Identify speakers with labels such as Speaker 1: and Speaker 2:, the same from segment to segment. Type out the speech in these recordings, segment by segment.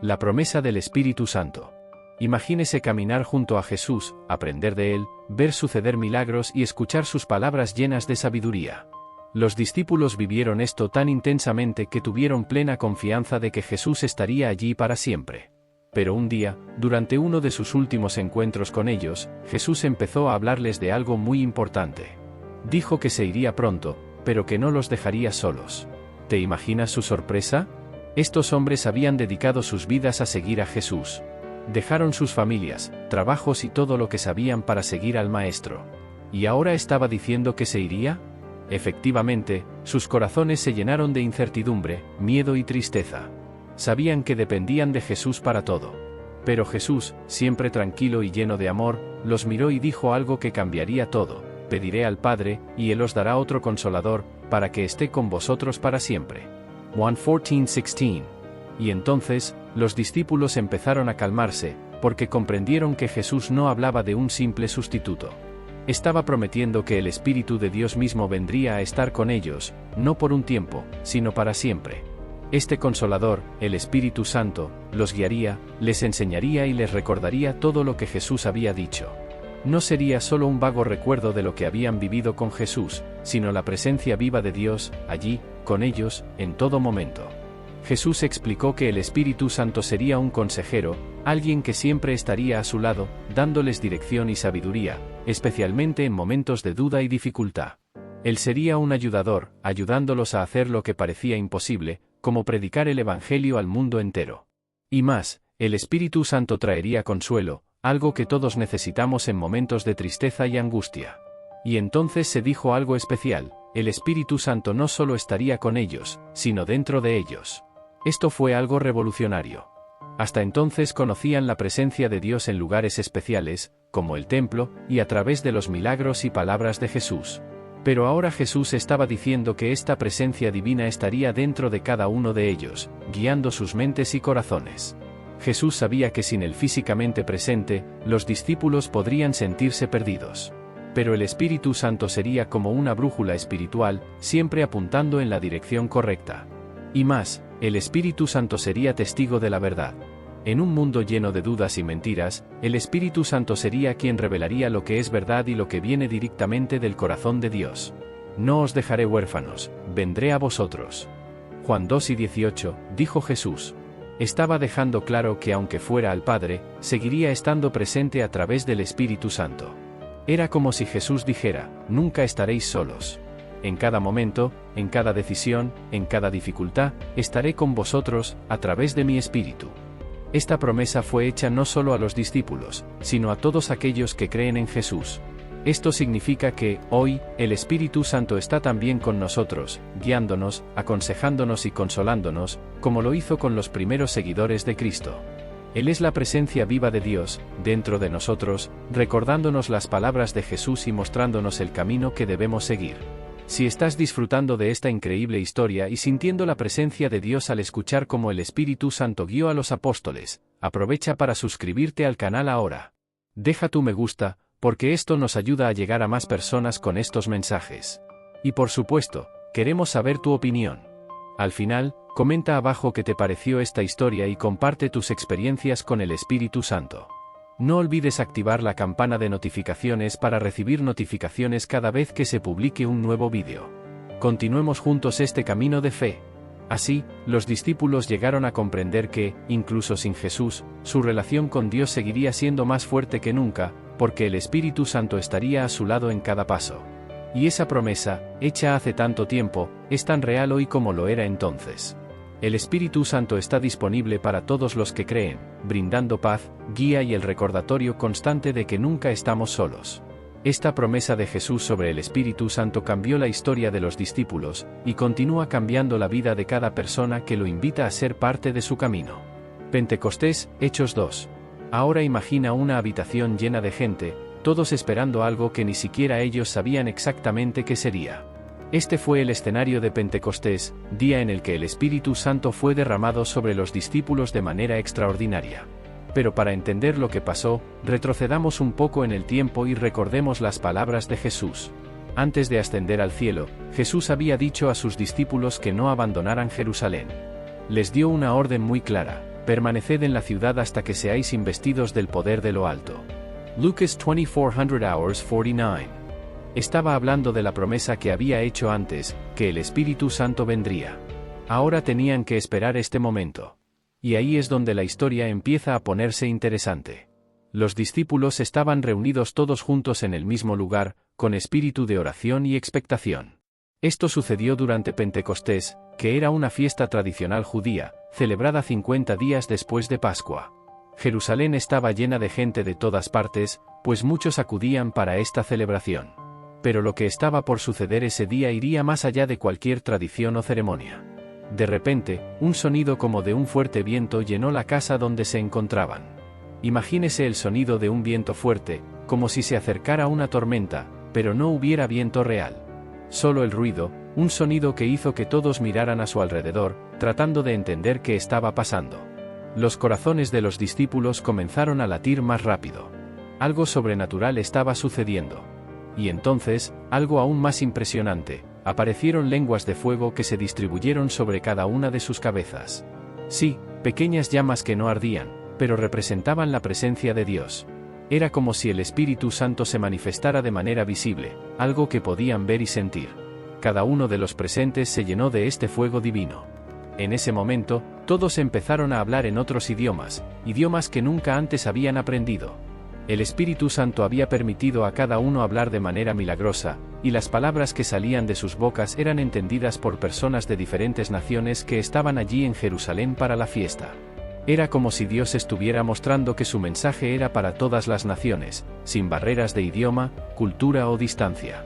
Speaker 1: La promesa del Espíritu Santo. Imagínese caminar junto a Jesús, aprender de él, ver suceder milagros y escuchar sus palabras llenas de sabiduría. Los discípulos vivieron esto tan intensamente que tuvieron plena confianza de que Jesús estaría allí para siempre. Pero un día, durante uno de sus últimos encuentros con ellos, Jesús empezó a hablarles de algo muy importante. Dijo que se iría pronto, pero que no los dejaría solos. ¿Te imaginas su sorpresa? Estos hombres habían dedicado sus vidas a seguir a Jesús. Dejaron sus familias, trabajos y todo lo que sabían para seguir al Maestro. ¿Y ahora estaba diciendo que se iría? Efectivamente, sus corazones se llenaron de incertidumbre, miedo y tristeza. Sabían que dependían de Jesús para todo. Pero Jesús, siempre tranquilo y lleno de amor, los miró y dijo algo que cambiaría todo: pediré al Padre, y Él os dará otro Consolador, para que esté con vosotros para siempre. Juan 14:16. Y entonces, los discípulos empezaron a calmarse, porque comprendieron que Jesús no hablaba de un simple sustituto. Estaba prometiendo que el Espíritu de Dios mismo vendría a estar con ellos, no por un tiempo, sino para siempre. Este Consolador, el Espíritu Santo, los guiaría, les enseñaría y les recordaría todo lo que Jesús había dicho. No sería solo un vago recuerdo de lo que habían vivido con Jesús, sino la presencia viva de Dios, allí, con ellos, en todo momento. Jesús explicó que el Espíritu Santo sería un consejero, alguien que siempre estaría a su lado, dándoles dirección y sabiduría, especialmente en momentos de duda y dificultad. Él sería un ayudador, ayudándolos a hacer lo que parecía imposible, como predicar el Evangelio al mundo entero. Y más, el Espíritu Santo traería consuelo, algo que todos necesitamos en momentos de tristeza y angustia. Y entonces se dijo algo especial: el Espíritu Santo no solo estaría con ellos, sino dentro de ellos. Esto fue algo revolucionario. Hasta entonces conocían la presencia de Dios en lugares especiales, como el templo, y a través de los milagros y palabras de Jesús. Pero ahora Jesús estaba diciendo que esta presencia divina estaría dentro de cada uno de ellos, guiando sus mentes y corazones. Jesús sabía que sin él físicamente presente, los discípulos podrían sentirse perdidos. Pero el Espíritu Santo sería como una brújula espiritual, siempre apuntando en la dirección correcta. Y más, el Espíritu Santo sería testigo de la verdad. En un mundo lleno de dudas y mentiras, el Espíritu Santo sería quien revelaría lo que es verdad y lo que viene directamente del corazón de Dios. No os dejaré huérfanos, vendré a vosotros. Juan 2:18, dijo Jesús. Estaba dejando claro que aunque fuera al Padre, seguiría estando presente a través del Espíritu Santo. Era como si Jesús dijera: nunca estaréis solos. En cada momento, en cada decisión, en cada dificultad, estaré con vosotros, a través de mi Espíritu. Esta promesa fue hecha no solo a los discípulos, sino a todos aquellos que creen en Jesús. Esto significa que, hoy, el Espíritu Santo está también con nosotros, guiándonos, aconsejándonos y consolándonos, como lo hizo con los primeros seguidores de Cristo. Él es la presencia viva de Dios, dentro de nosotros, recordándonos las palabras de Jesús y mostrándonos el camino que debemos seguir. Si estás disfrutando de esta increíble historia y sintiendo la presencia de Dios al escuchar cómo el Espíritu Santo guió a los apóstoles, aprovecha para suscribirte al canal ahora. Deja tu me gusta, porque esto nos ayuda a llegar a más personas con estos mensajes. Y por supuesto, queremos saber tu opinión. Al final, comenta abajo qué te pareció esta historia y comparte tus experiencias con el Espíritu Santo. No olvides activar la campana de notificaciones para recibir notificaciones cada vez que se publique un nuevo vídeo. Continuemos juntos este camino de fe. Así, los discípulos llegaron a comprender que, incluso sin Jesús, su relación con Dios seguiría siendo más fuerte que nunca, porque el Espíritu Santo estaría a su lado en cada paso. Y esa promesa, hecha hace tanto tiempo, es tan real hoy como lo era entonces. El Espíritu Santo está disponible para todos los que creen, brindando paz, guía y el recordatorio constante de que nunca estamos solos. Esta promesa de Jesús sobre el Espíritu Santo cambió la historia de los discípulos, y continúa cambiando la vida de cada persona que lo invita a ser parte de su camino. Pentecostés, Hechos 2. Ahora imagina una habitación llena de gente, todos esperando algo que ni siquiera ellos sabían exactamente qué sería. Este fue el escenario de Pentecostés, día en el que el Espíritu Santo fue derramado sobre los discípulos de manera extraordinaria. Pero para entender lo que pasó, retrocedamos un poco en el tiempo y recordemos las palabras de Jesús. Antes de ascender al cielo, Jesús había dicho a sus discípulos que no abandonaran Jerusalén. Les dio una orden muy clara: permaneced en la ciudad hasta que seáis investidos del poder de lo alto. Lucas 2400 hours 49. Estaba hablando de la promesa que había hecho antes, que el Espíritu Santo vendría. Ahora tenían que esperar este momento. Y ahí es donde la historia empieza a ponerse interesante. Los discípulos estaban reunidos todos juntos en el mismo lugar, con espíritu de oración y expectación. Esto sucedió durante Pentecostés, que era una fiesta tradicional judía, celebrada 50 días después de Pascua. Jerusalén estaba llena de gente de todas partes, pues muchos acudían para esta celebración. Pero lo que estaba por suceder ese día iría más allá de cualquier tradición o ceremonia. De repente, un sonido como de un fuerte viento llenó la casa donde se encontraban. Imagínese el sonido de un viento fuerte, como si se acercara una tormenta, pero no hubiera viento real. Solo el ruido, un sonido que hizo que todos miraran a su alrededor, tratando de entender qué estaba pasando. Los corazones de los discípulos comenzaron a latir más rápido. Algo sobrenatural estaba sucediendo. Y entonces, algo aún más impresionante, aparecieron lenguas de fuego que se distribuyeron sobre cada una de sus cabezas. Sí, pequeñas llamas que no ardían, pero representaban la presencia de Dios. Era como si el Espíritu Santo se manifestara de manera visible, algo que podían ver y sentir. Cada uno de los presentes se llenó de este fuego divino. En ese momento, todos empezaron a hablar en otros idiomas, idiomas que nunca antes habían aprendido. El Espíritu Santo había permitido a cada uno hablar de manera milagrosa, y las palabras que salían de sus bocas eran entendidas por personas de diferentes naciones que estaban allí en Jerusalén para la fiesta. Era como si Dios estuviera mostrando que su mensaje era para todas las naciones, sin barreras de idioma, cultura o distancia.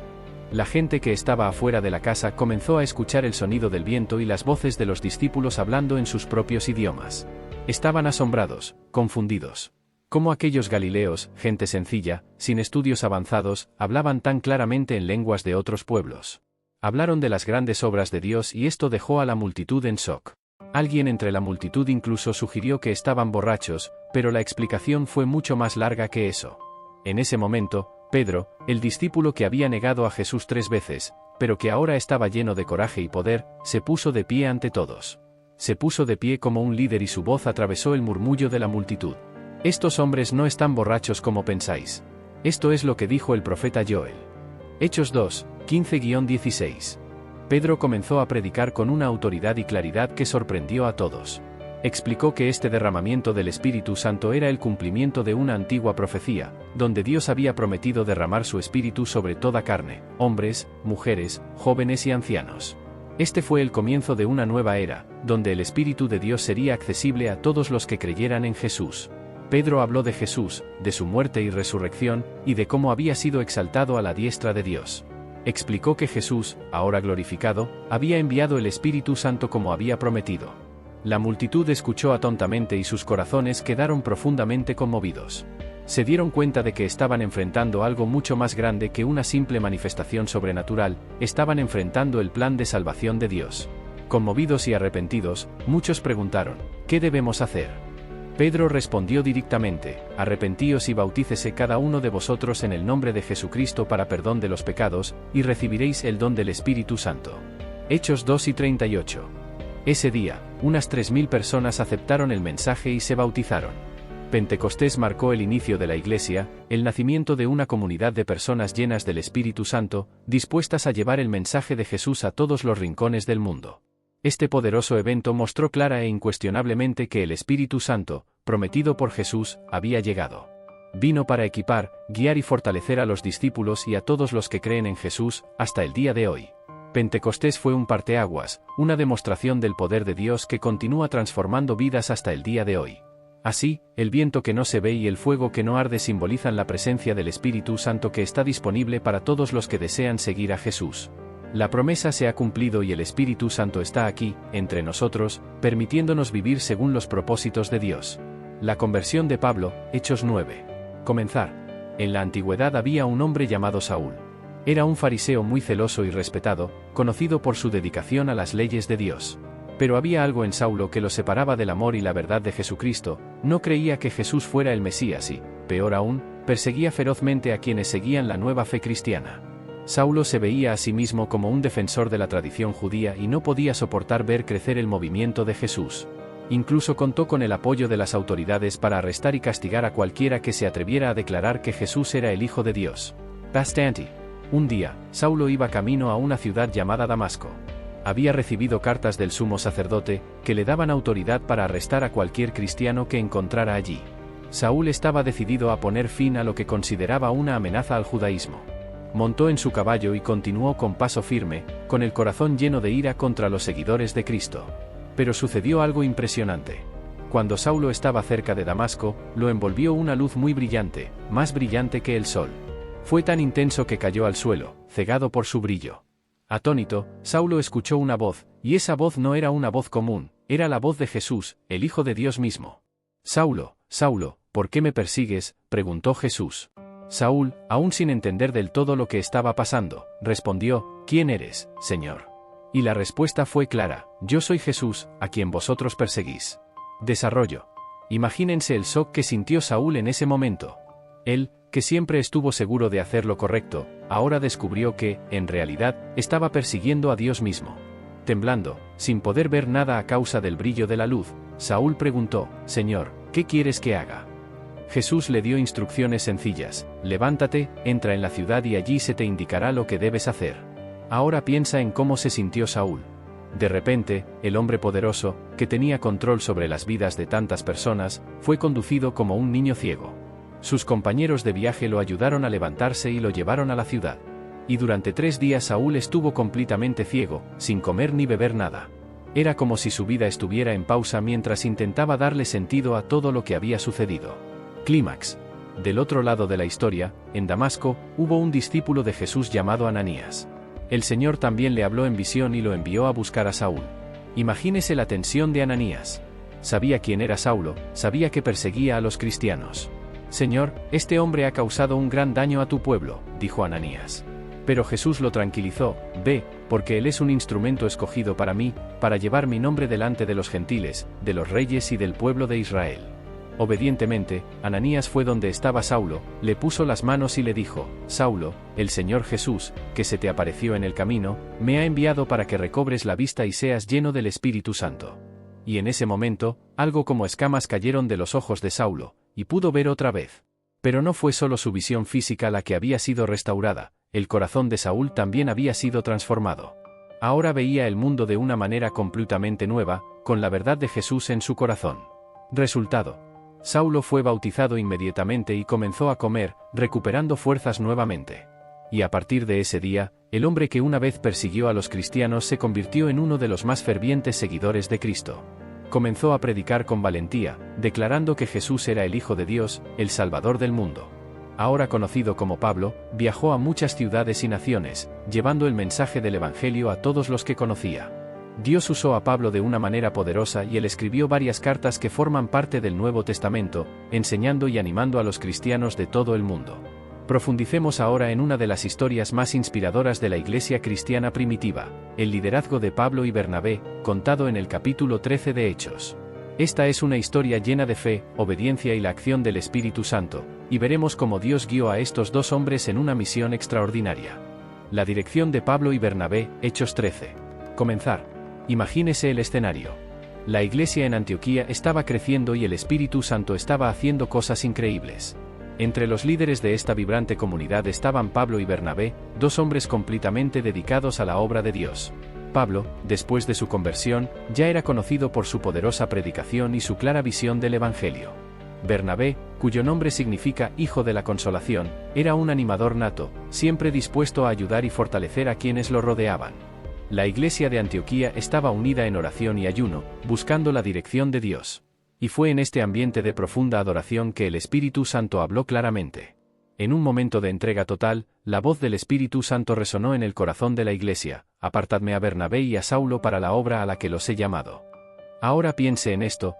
Speaker 1: La gente que estaba afuera de la casa comenzó a escuchar el sonido del viento y las voces de los discípulos hablando en sus propios idiomas. Estaban asombrados, confundidos. Cómo aquellos galileos, gente sencilla, sin estudios avanzados, hablaban tan claramente en lenguas de otros pueblos. Hablaron de las grandes obras de Dios y esto dejó a la multitud en shock. Alguien entre la multitud incluso sugirió que estaban borrachos, pero la explicación fue mucho más larga que eso. En ese momento, Pedro, el discípulo que había negado a Jesús 3 veces, pero que ahora estaba lleno de coraje y poder, se puso de pie ante todos. Se puso de pie como un líder y su voz atravesó el murmullo de la multitud. Estos hombres no están borrachos como pensáis. Esto es lo que dijo el profeta Joel. Hechos 2, 15-16. Pedro comenzó a predicar con una autoridad y claridad que sorprendió a todos. Explicó que este derramamiento del Espíritu Santo era el cumplimiento de una antigua profecía, donde Dios había prometido derramar su Espíritu sobre toda carne, hombres, mujeres, jóvenes y ancianos. Este fue el comienzo de una nueva era, donde el Espíritu de Dios sería accesible a todos los que creyeran en Jesús. Pedro habló de Jesús, de su muerte y resurrección, y de cómo había sido exaltado a la diestra de Dios. Explicó que Jesús, ahora glorificado, había enviado el Espíritu Santo como había prometido. La multitud escuchó atentamente y sus corazones quedaron profundamente conmovidos. Se dieron cuenta de que estaban enfrentando algo mucho más grande que una simple manifestación sobrenatural, estaban enfrentando el plan de salvación de Dios. Conmovidos y arrepentidos, muchos preguntaron, ¿qué debemos hacer? Pedro respondió directamente, arrepentíos y bautícese cada uno de vosotros en el nombre de Jesucristo para perdón de los pecados, y recibiréis el don del Espíritu Santo. Hechos 2:38. Ese día, unas 3.000 personas aceptaron el mensaje y se bautizaron. Pentecostés marcó el inicio de la Iglesia, el nacimiento de una comunidad de personas llenas del Espíritu Santo, dispuestas a llevar el mensaje de Jesús a todos los rincones del mundo. Este poderoso evento mostró clara e incuestionablemente que el Espíritu Santo, prometido por Jesús, había llegado. Vino para equipar, guiar y fortalecer a los discípulos y a todos los que creen en Jesús, hasta el día de hoy. Pentecostés fue un parteaguas, una demostración del poder de Dios que continúa transformando vidas hasta el día de hoy. Así, el viento que no se ve y el fuego que no arde simbolizan la presencia del Espíritu Santo que está disponible para todos los que desean seguir a Jesús. La promesa se ha cumplido y el Espíritu Santo está aquí, entre nosotros, permitiéndonos vivir según los propósitos de Dios. La conversión de Pablo, Hechos 9. Comenzar. En la antigüedad había un hombre llamado Saúl. Era un fariseo muy celoso y respetado, conocido por su dedicación a las leyes de Dios. Pero había algo en Saulo que lo separaba del amor y la verdad de Jesucristo, no creía que Jesús fuera el Mesías y, peor aún, perseguía ferozmente a quienes seguían la nueva fe cristiana. Saulo se veía a sí mismo como un defensor de la tradición judía y no podía soportar ver crecer el movimiento de Jesús. Incluso contó con el apoyo de las autoridades para arrestar y castigar a cualquiera que se atreviera a declarar que Jesús era el Hijo de Dios. Bastante. Un día, Saulo iba camino a una ciudad llamada Damasco. Había recibido cartas del sumo sacerdote, que le daban autoridad para arrestar a cualquier cristiano que encontrara allí. Saúl estaba decidido a poner fin a lo que consideraba una amenaza al judaísmo. Montó en su caballo y continuó con paso firme, con el corazón lleno de ira contra los seguidores de Cristo. Pero sucedió algo impresionante. Cuando Saulo estaba cerca de Damasco, lo envolvió una luz muy brillante, más brillante que el sol. Fue tan intenso que cayó al suelo, cegado por su brillo. Atónito, Saulo escuchó una voz, y esa voz no era una voz común, era la voz de Jesús, el Hijo de Dios mismo. «Saulo, Saulo, ¿por qué me persigues?», preguntó Jesús. Saúl, aún sin entender del todo lo que estaba pasando, respondió: «¿Quién eres, Señor?». Y la respuesta fue clara: «Yo soy Jesús, a quien vosotros perseguís». Desarrollo. Imagínense el shock que sintió Saúl en ese momento. Él, que siempre estuvo seguro de hacer lo correcto, ahora descubrió que, en realidad, estaba persiguiendo a Dios mismo. Temblando, sin poder ver nada a causa del brillo de la luz, Saúl preguntó: «Señor, ¿qué quieres que haga?». Jesús le dio instrucciones sencillas: «Levántate, entra en la ciudad y allí se te indicará lo que debes hacer». Ahora piensa en cómo se sintió Saúl. De repente, el hombre poderoso, que tenía control sobre las vidas de tantas personas, fue conducido como un niño ciego. Sus compañeros de viaje lo ayudaron a levantarse y lo llevaron a la ciudad. Y durante 3 días Saúl estuvo completamente ciego, sin comer ni beber nada. Era como si su vida estuviera en pausa mientras intentaba darle sentido a todo lo que había sucedido. Clímax. Del otro lado de la historia, en Damasco, hubo un discípulo de Jesús llamado Ananías. El Señor también le habló en visión y lo envió a buscar a Saúl. Imagínese la tensión de Ananías. Sabía quién era Saulo, sabía que perseguía a los cristianos. «Señor, este hombre ha causado un gran daño a tu pueblo», dijo Ananías. Pero Jesús lo tranquilizó: «Ve, porque él es un instrumento escogido para mí, para llevar mi nombre delante de los gentiles, de los reyes y del pueblo de Israel». Obedientemente, Ananías fue donde estaba Saulo, le puso las manos y le dijo: «Saulo, el Señor Jesús, que se te apareció en el camino, me ha enviado para que recobres la vista y seas lleno del Espíritu Santo». Y en ese momento, algo como escamas cayeron de los ojos de Saulo, y pudo ver otra vez. Pero no fue solo su visión física la que había sido restaurada, el corazón de Saúl también había sido transformado. Ahora veía el mundo de una manera completamente nueva, con la verdad de Jesús en su corazón. Resultado: Saulo fue bautizado inmediatamente y comenzó a comer, recuperando fuerzas nuevamente. Y a partir de ese día, el hombre que una vez persiguió a los cristianos se convirtió en uno de los más fervientes seguidores de Cristo. Comenzó a predicar con valentía, declarando que Jesús era el Hijo de Dios, el Salvador del mundo. Ahora conocido como Pablo, viajó a muchas ciudades y naciones, llevando el mensaje del Evangelio a todos los que conocía. Dios usó a Pablo de una manera poderosa y él escribió varias cartas que forman parte del Nuevo Testamento, enseñando y animando a los cristianos de todo el mundo. Profundicemos ahora en una de las historias más inspiradoras de la Iglesia cristiana primitiva, el liderazgo de Pablo y Bernabé, contado en el capítulo 13 de Hechos. Esta es una historia llena de fe, obediencia y la acción del Espíritu Santo, y veremos cómo Dios guió a estos 2 hombres en una misión extraordinaria. La dirección de Pablo y Bernabé, Hechos 13. Comenzar. Imagínese el escenario. La iglesia en Antioquía estaba creciendo y el Espíritu Santo estaba haciendo cosas increíbles. Entre los líderes de esta vibrante comunidad estaban Pablo y Bernabé, 2 hombres completamente dedicados a la obra de Dios. Pablo, después de su conversión, ya era conocido por su poderosa predicación y su clara visión del Evangelio. Bernabé, cuyo nombre significa Hijo de la Consolación, era un animador nato, siempre dispuesto a ayudar y fortalecer a quienes lo rodeaban. La iglesia de Antioquía estaba unida en oración y ayuno, buscando la dirección de Dios. Y fue en este ambiente de profunda adoración que el Espíritu Santo habló claramente. En un momento de entrega total, la voz del Espíritu Santo resonó en el corazón de la iglesia: «Apartadme a Bernabé y a Saulo para la obra a la que los he llamado». Ahora piense en esto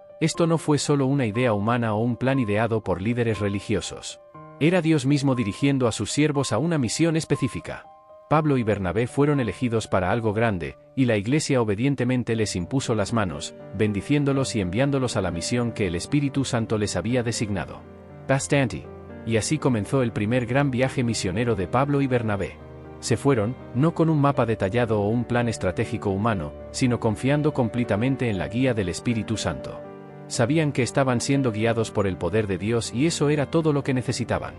Speaker 1: no fue solo una idea humana o un plan ideado por líderes religiosos. Era Dios mismo dirigiendo a sus siervos a una misión específica. Pablo y Bernabé fueron elegidos para algo grande, y la iglesia obedientemente les impuso las manos, bendiciéndolos y enviándolos a la misión que el Espíritu Santo les había designado. Bastante. Y así comenzó el primer gran viaje misionero de Pablo y Bernabé. Se fueron, no con un mapa detallado o un plan estratégico humano, sino confiando completamente en la guía del Espíritu Santo. Sabían que estaban siendo guiados por el poder de Dios y eso era todo lo que necesitaban.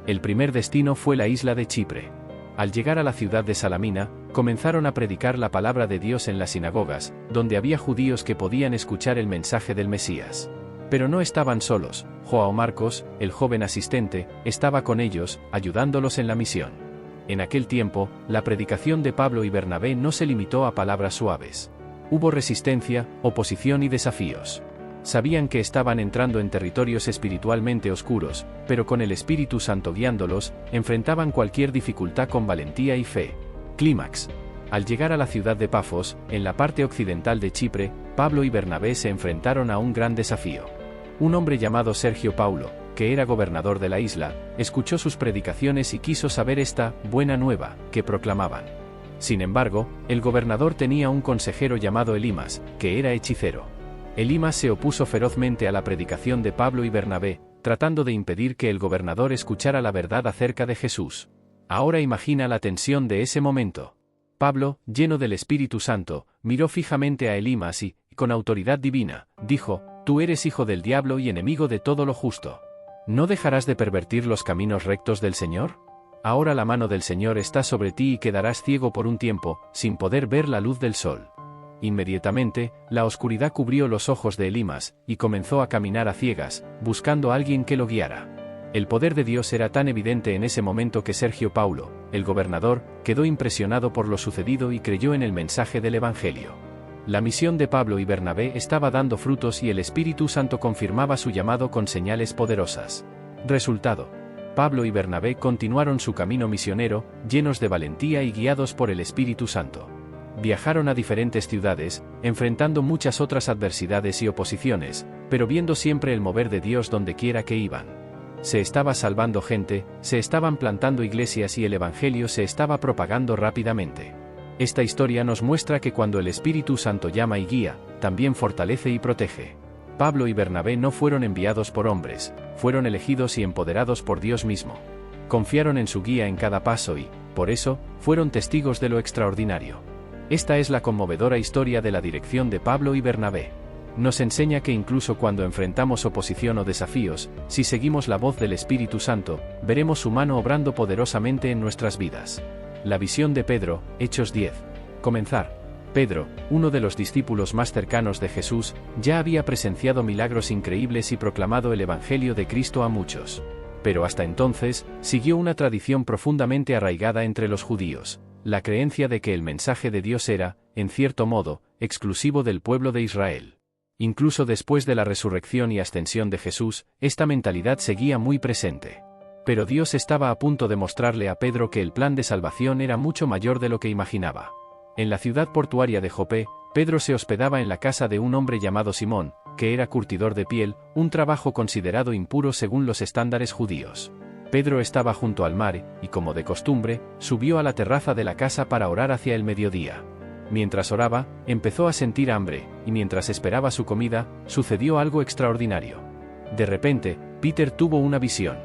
Speaker 1: El primer destino fue la isla de Chipre. Al llegar a la ciudad de Salamina, comenzaron a predicar la palabra de Dios en las sinagogas, donde había judíos que podían escuchar el mensaje del Mesías. Pero no estaban solos. Joao Marcos, el joven asistente, estaba con ellos, ayudándolos en la misión. En aquel tiempo, la predicación de Pablo y Bernabé no se limitó a palabras suaves. Hubo resistencia, oposición y desafíos. Sabían que estaban entrando en territorios espiritualmente oscuros, pero con el Espíritu Santo guiándolos, enfrentaban cualquier dificultad con valentía y fe. Clímax. Al llegar a la ciudad de Pafos, en la parte occidental de Chipre, Pablo y Bernabé se enfrentaron a un gran desafío. Un hombre llamado Sergio Paulo, que era gobernador de la isla, escuchó sus predicaciones y quiso saber esta buena nueva que proclamaban. Sin embargo, el gobernador tenía un consejero llamado Elimas, que era hechicero. Elimas se opuso ferozmente a la predicación de Pablo y Bernabé, tratando de impedir que el gobernador escuchara la verdad acerca de Jesús. Ahora imagina la tensión de ese momento. Pablo, lleno del Espíritu Santo, miró fijamente a Elimas y, con autoridad divina, dijo: «Tú eres hijo del diablo y enemigo de todo lo justo. ¿No dejarás de pervertir los caminos rectos del Señor? Ahora la mano del Señor está sobre ti y quedarás ciego por un tiempo, sin poder ver la luz del sol». Inmediatamente, la oscuridad cubrió los ojos de Elimas, y comenzó a caminar a ciegas, buscando a alguien que lo guiara. El poder de Dios era tan evidente en ese momento que Sergio Paulo, el gobernador, quedó impresionado por lo sucedido y creyó en el mensaje del Evangelio. La misión de Pablo y Bernabé estaba dando frutos y el Espíritu Santo confirmaba su llamado con señales poderosas. Resultado: Pablo y Bernabé continuaron su camino misionero, llenos de valentía y guiados por el Espíritu Santo. Viajaron a diferentes ciudades, enfrentando muchas otras adversidades y oposiciones, pero viendo siempre el mover de Dios donde quiera que iban. Se estaba salvando gente, se estaban plantando iglesias y el Evangelio se estaba propagando rápidamente. Esta historia nos muestra que cuando el Espíritu Santo llama y guía, también fortalece y protege. Pablo y Bernabé no fueron enviados por hombres, fueron elegidos y empoderados por Dios mismo. Confiaron en su guía en cada paso y, por eso, fueron testigos de lo extraordinario. Esta es la conmovedora historia de la dirección de Pablo y Bernabé. Nos enseña que incluso cuando enfrentamos oposición o desafíos, si seguimos la voz del Espíritu Santo, veremos su mano obrando poderosamente en nuestras vidas. La visión de Pedro, Hechos 10. Comenzar. Pedro, uno de los discípulos más cercanos de Jesús, ya había presenciado milagros increíbles y proclamado el Evangelio de Cristo a muchos. Pero hasta entonces, siguió una tradición profundamente arraigada entre los judíos: la creencia de que el mensaje de Dios era, en cierto modo, exclusivo del pueblo de Israel. Incluso después de la resurrección y ascensión de Jesús, esta mentalidad seguía muy presente. Pero Dios estaba a punto de mostrarle a Pedro que el plan de salvación era mucho mayor de lo que imaginaba. En la ciudad portuaria de Jope, Pedro se hospedaba en la casa de un hombre llamado Simón, que era curtidor de piel, un trabajo considerado impuro según los estándares judíos. Pedro estaba junto al mar, y como de costumbre, subió a la terraza de la casa para orar hacia el mediodía. Mientras oraba, empezó a sentir hambre, y mientras esperaba su comida, sucedió algo extraordinario. De repente, Peter tuvo una visión.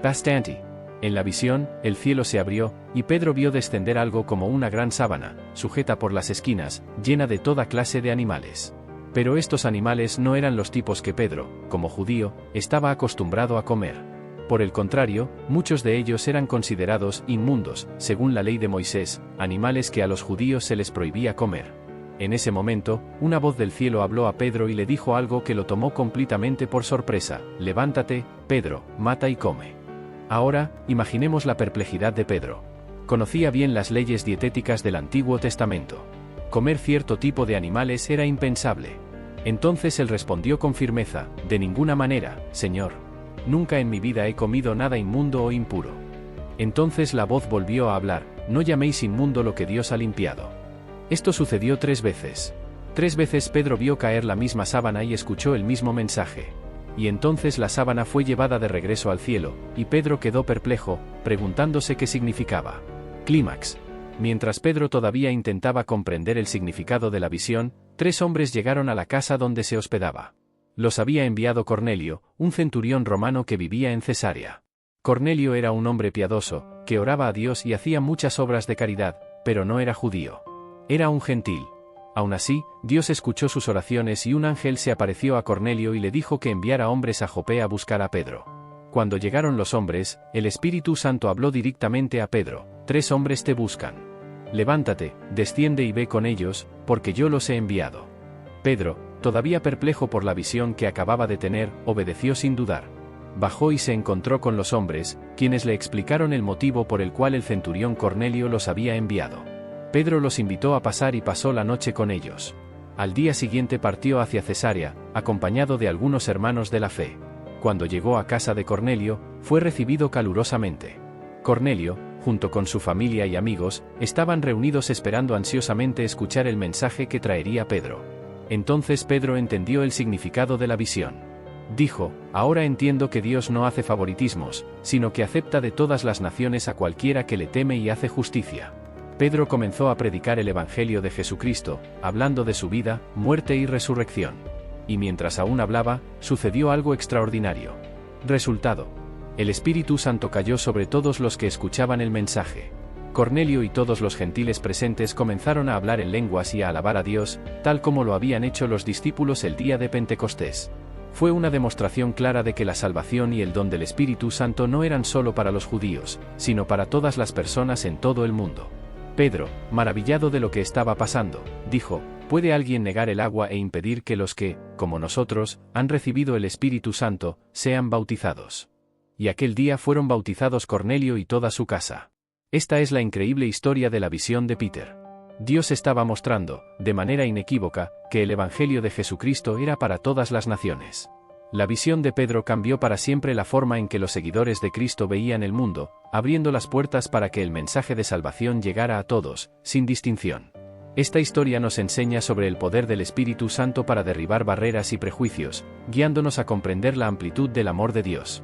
Speaker 1: Bastante. En la visión, el cielo se abrió, y Pedro vio descender algo como una gran sábana, sujeta por las esquinas, llena de toda clase de animales. Pero estos animales no eran los tipos que Pedro, como judío, estaba acostumbrado a comer. Por el contrario, muchos de ellos eran considerados inmundos, según la ley de Moisés, animales que a los judíos se les prohibía comer. En ese momento, una voz del cielo habló a Pedro y le dijo algo que lo tomó completamente por sorpresa: «Levántate, Pedro, mata y come». Ahora, imaginemos la perplejidad de Pedro. Conocía bien las leyes dietéticas del Antiguo Testamento. Comer cierto tipo de animales era impensable. Entonces él respondió con firmeza: «De ninguna manera, Señor. Nunca en mi vida he comido nada inmundo o impuro». Entonces la voz volvió a hablar: «No llaméis inmundo lo que Dios ha limpiado». Esto sucedió 3 veces. 3 veces Pedro vio caer la misma sábana y escuchó el mismo mensaje. Y entonces la sábana fue llevada de regreso al cielo, y Pedro quedó perplejo, preguntándose qué significaba. Clímax. Mientras Pedro todavía intentaba comprender el significado de la visión, 3 hombres llegaron a la casa donde se hospedaba. Los había enviado Cornelio, un centurión romano que vivía en Cesarea. Cornelio era un hombre piadoso, que oraba a Dios y hacía muchas obras de caridad, pero no era judío. Era un gentil. Aún así, Dios escuchó sus oraciones y un ángel se apareció a Cornelio y le dijo que enviara hombres a Jope a buscar a Pedro. Cuando llegaron los hombres, el Espíritu Santo habló directamente a Pedro: 3 hombres te buscan. Levántate, desciende y ve con ellos, porque yo los he enviado. Pedro, todavía perplejo por la visión que acababa de tener, obedeció sin dudar. Bajó y se encontró con los hombres, quienes le explicaron el motivo por el cual el centurión Cornelio los había enviado. Pedro los invitó a pasar y pasó la noche con ellos. Al día siguiente partió hacia Cesarea, acompañado de algunos hermanos de la fe. Cuando llegó a casa de Cornelio, fue recibido calurosamente. Cornelio, junto con su familia y amigos, estaban reunidos esperando ansiosamente escuchar el mensaje que traería Pedro. Entonces Pedro entendió el significado de la visión. Dijo: ahora entiendo que Dios no hace favoritismos, sino que acepta de todas las naciones a cualquiera que le teme y hace justicia. Pedro comenzó a predicar el Evangelio de Jesucristo, hablando de su vida, muerte y resurrección. Y mientras aún hablaba, sucedió algo extraordinario. Resultado: el Espíritu Santo cayó sobre todos los que escuchaban el mensaje. Cornelio y todos los gentiles presentes comenzaron a hablar en lenguas y a alabar a Dios, tal como lo habían hecho los discípulos el día de Pentecostés. Fue una demostración clara de que la salvación y el don del Espíritu Santo no eran solo para los judíos, sino para todas las personas en todo el mundo. Pedro, maravillado de lo que estaba pasando, dijo: ¿puede alguien negar el agua e impedir que los que, como nosotros, han recibido el Espíritu Santo, sean bautizados? Y aquel día fueron bautizados Cornelio y toda su casa. Esta es la increíble historia de la visión de Peter. Dios estaba mostrando, de manera inequívoca, que el Evangelio de Jesucristo era para todas las naciones. La visión de Pedro cambió para siempre la forma en que los seguidores de Cristo veían el mundo, abriendo las puertas para que el mensaje de salvación llegara a todos, sin distinción. Esta historia nos enseña sobre el poder del Espíritu Santo para derribar barreras y prejuicios, guiándonos a comprender la amplitud del amor de Dios.